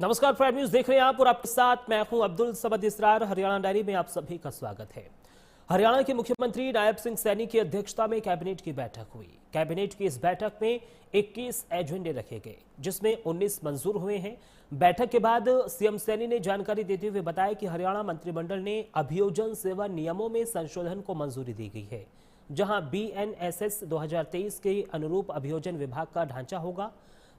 नमस्कार, prime news देख रहे हैं आप और आपके साथ मैं हूं अब्दुल समद इसरार। हरियाणा डायरी में आप सभी का स्वागत है। हरियाणा के मुख्यमंत्री नायब सिंह सैनी की अध्यक्षता में कैबिनेट की बैठक हुई। कैबिनेट की इस बैठक में 21 एजेंडे रखे गए, जिसमें 19 मंजूर हुए हैं। बैठक के बाद सीएम सैनी ने जानकारी देते हुए बताया कि हरियाणा मंत्रिमंडल ने अभियोजन सेवा नियमों में संशोधन को मंजूरी दी गई है, जहां BNSS 2023 के अनुरूप अभियोजन विभाग का ढांचा होगा।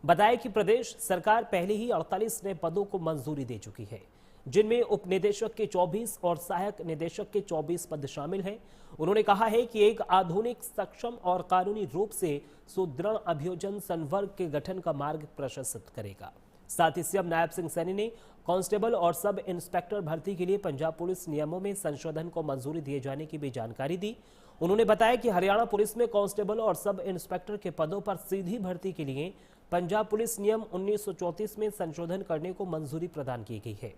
बताया कि प्रदेश सरकार पहले ही 48 नए पदों को मंजूरी दे चुकी है, जिनमें उप निदेशक के 24 और सहायक निदेशक के 24 पद शामिल हैं। उन्होंने कहा है कि एक आधुनिक, सक्षम और कानूनी रूप से सुदृढ़ अभियोजन संवर्ग के गठन का मार्ग प्रशस्त करेगा। साथ ही सीएम नायब सिंह सैनी ने कांस्टेबल और सब इंस्पेक्टर भर्ती के लिए पंजाब पुलिस नियमों में संशोधन को मंजूरी दिए जाने की भी जानकारी दी। उन्होंने बताया कि हरियाणा पुलिस में कांस्टेबल और सब इंस्पेक्टर के पदों पर सीधी भर्ती के लिए पंजाब पुलिस नियम 1934 में संशोधन करने को मंजूरी प्रदान की गई है।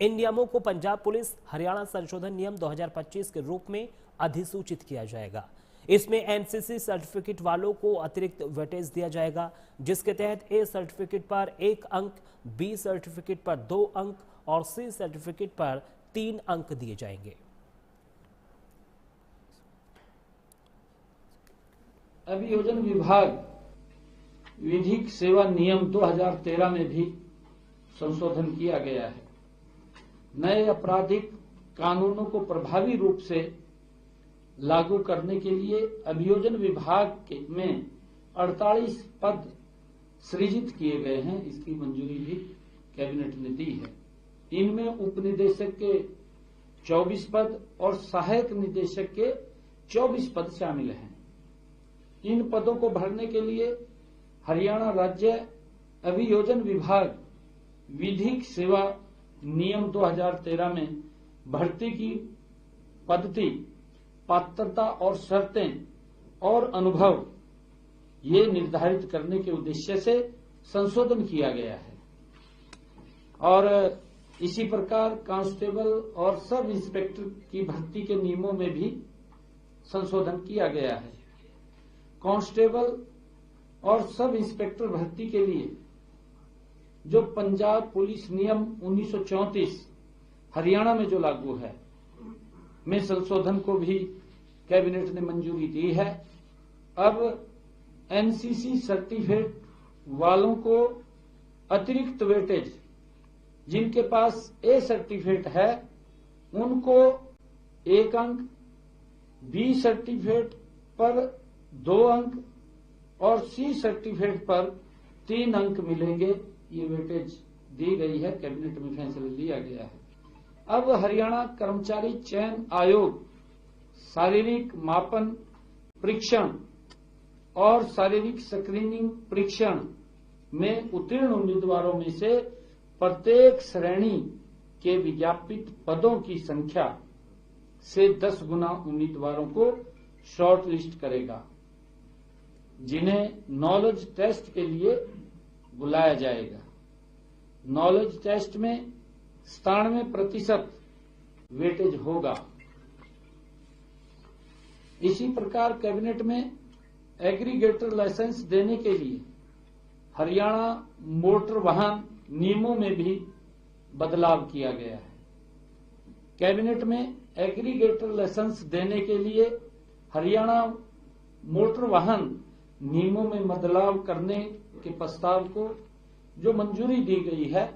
इन नियमों को पंजाब पुलिस हरियाणा संशोधन नियम 2025 के रूप में अधिसूचित किया जाएगा। इसमें एनसीसी सर्टिफिकेट वालों को अतिरिक्त वेटेज दिया जाएगा, जिसके तहत ए सर्टिफिकेट पर 1 अंक, बी सर्टिफिकेट पर 2 अंक और सी सर्टिफिकेट पर 3 अंक दिए जाएंगे। अभियोजन विभाग विधिक सेवा नियम 2013 में भी संशोधन किया गया है। नए आपराधिक कानूनों को प्रभावी रूप से लागू करने के लिए अभियोजन विभाग में 48 पद सृजित किए गए हैं। इसकी मंजूरी भी कैबिनेट ने दी है। इनमें उप निदेशक के 24 पद और सहायक निदेशक के 24 पद शामिल हैं। इन पदों को भरने के लिए हरियाणा राज्य अभियोजन विभाग विधिक सेवा नियम 2013 में भर्ती की पद्धति, पात्रता और शर्तें और अनुभव ये निर्धारित करने के उद्देश्य से संशोधन किया गया है। और इसी प्रकार कांस्टेबल और सब इंस्पेक्टर की भर्ती के नियमों में भी संशोधन किया गया है। कांस्टेबल और सब इंस्पेक्टर भर्ती के लिए जो पंजाब पुलिस नियम 1934 हरियाणा में जो लागू है, में संशोधन को भी कैबिनेट ने मंजूरी दी है। अब एनसीसी सर्टिफिकेट वालों को अतिरिक्त वेटेज, जिनके पास ए सर्टिफिकेट है उनको 1 अंक, बी सर्टिफिकेट पर 2 अंक और सी सर्टिफिकेट पर 3 अंक मिलेंगे। ये वेटेज दी गई है, कैबिनेट में फैसला लिया गया है। अब हरियाणा कर्मचारी चयन आयोग शारीरिक मापन परीक्षण और शारीरिक स्क्रीनिंग परीक्षण में उत्तीर्ण उम्मीदवारों में से प्रत्येक श्रेणी के विज्ञापित पदों की संख्या से 10 गुना उम्मीदवारों को शॉर्ट लिस्ट करेगा, जिन्हें नॉलेज टेस्ट के लिए बुलाया जाएगा। नॉलेज टेस्ट में 97% वेटेज होगा। इसी प्रकार कैबिनेट में एग्रीगेटर लाइसेंस देने के लिए हरियाणा मोटर वाहन नियमों में भी बदलाव किया गया है। कैबिनेट में एग्रीगेटर लाइसेंस देने के लिए हरियाणा मोटर वाहन नियमों में बदलाव करने के प्रस्ताव को जो मंजूरी दी गई है,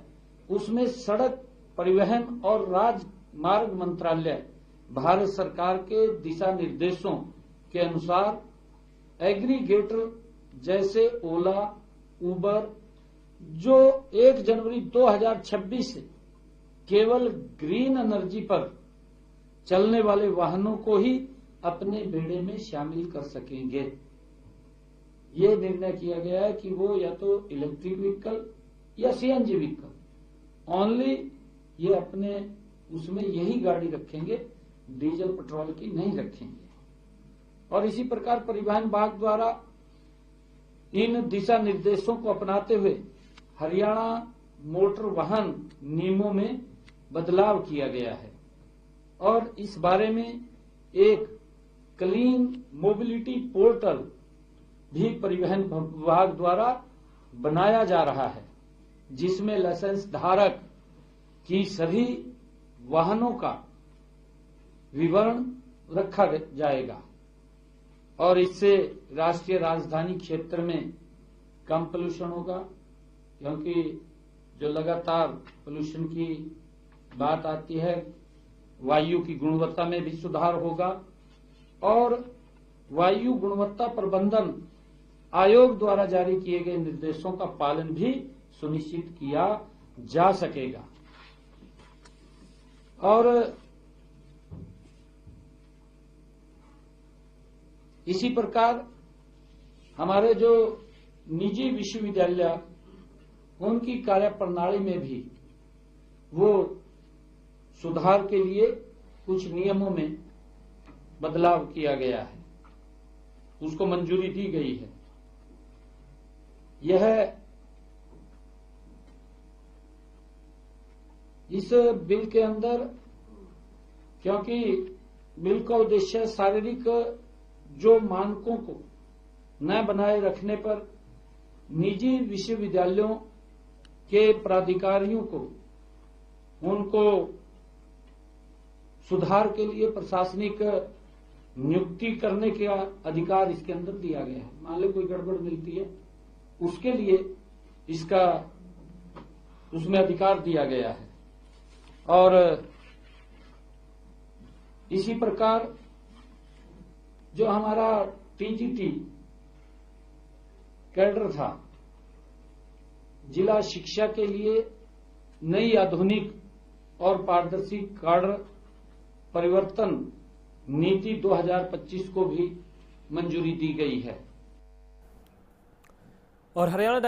उसमें सड़क परिवहन और राजमार्ग मंत्रालय भारत सरकार के दिशा निर्देशों के अनुसार एग्रीगेटर जैसे ओला, उबर, जो 1 जनवरी 2026 से केवल ग्रीन एनर्जी पर चलने वाले वाहनों को ही अपने बेड़े में शामिल कर सकेंगे। ये निर्णय किया गया है कि वो या तो इलेक्ट्रिक व्हीकल या सीएनजी व्हीकल ओनली ये अपने उसमें यही गाड़ी रखेंगे, डीजल पेट्रोल की नहीं रखेंगे। और इसी प्रकार परिवहन विभाग द्वारा इन दिशा निर्देशों को अपनाते हुए हरियाणा मोटर वाहन नियमों में बदलाव किया गया है और इस बारे में एक क्लीन मोबिलिटी पोर्टल भी परिवहन विभाग द्वारा बनाया जा रहा है। जिसमें लाइसेंस धारक की सभी वाहनों का विवरण रखा जाएगा और इससे राष्ट्रीय राजधानी क्षेत्र में कम पोल्यूशन होगा, क्योंकि जो लगातार पोल्यूशन की बात आती है, वायु की गुणवत्ता में भी सुधार होगा और वायु गुणवत्ता प्रबंधन आयोग द्वारा जारी किए गए निर्देशों का पालन भी सुनिश्चित किया जा सकेगा। और इसी प्रकार हमारे जो निजी विश्वविद्यालय उनकी कार्यप्रणाली में भी वो सुधार के लिए कुछ नियमों में बदलाव किया गया है, उसको मंजूरी दी गई है। यह इस बिल के अंदर, क्योंकि बिल का उद्देश्य शारीरिक जो मानकों को न बनाए रखने पर निजी विश्वविद्यालयों के प्राधिकारियों को उनको सुधार के लिए प्रशासनिक नियुक्ति करने का अधिकार इसके अंदर दिया गया है। मान लो कोई गड़बड़ मिलती है, उसके लिए इसका उसमें अधिकार दिया गया है। और इसी प्रकार जो हमारा टीजीटी कैडर था, जिला शिक्षा के लिए नई आधुनिक और पारदर्शी कैडर परिवर्तन नीति 2025 को भी मंजूरी दी गई है। और हरियाणा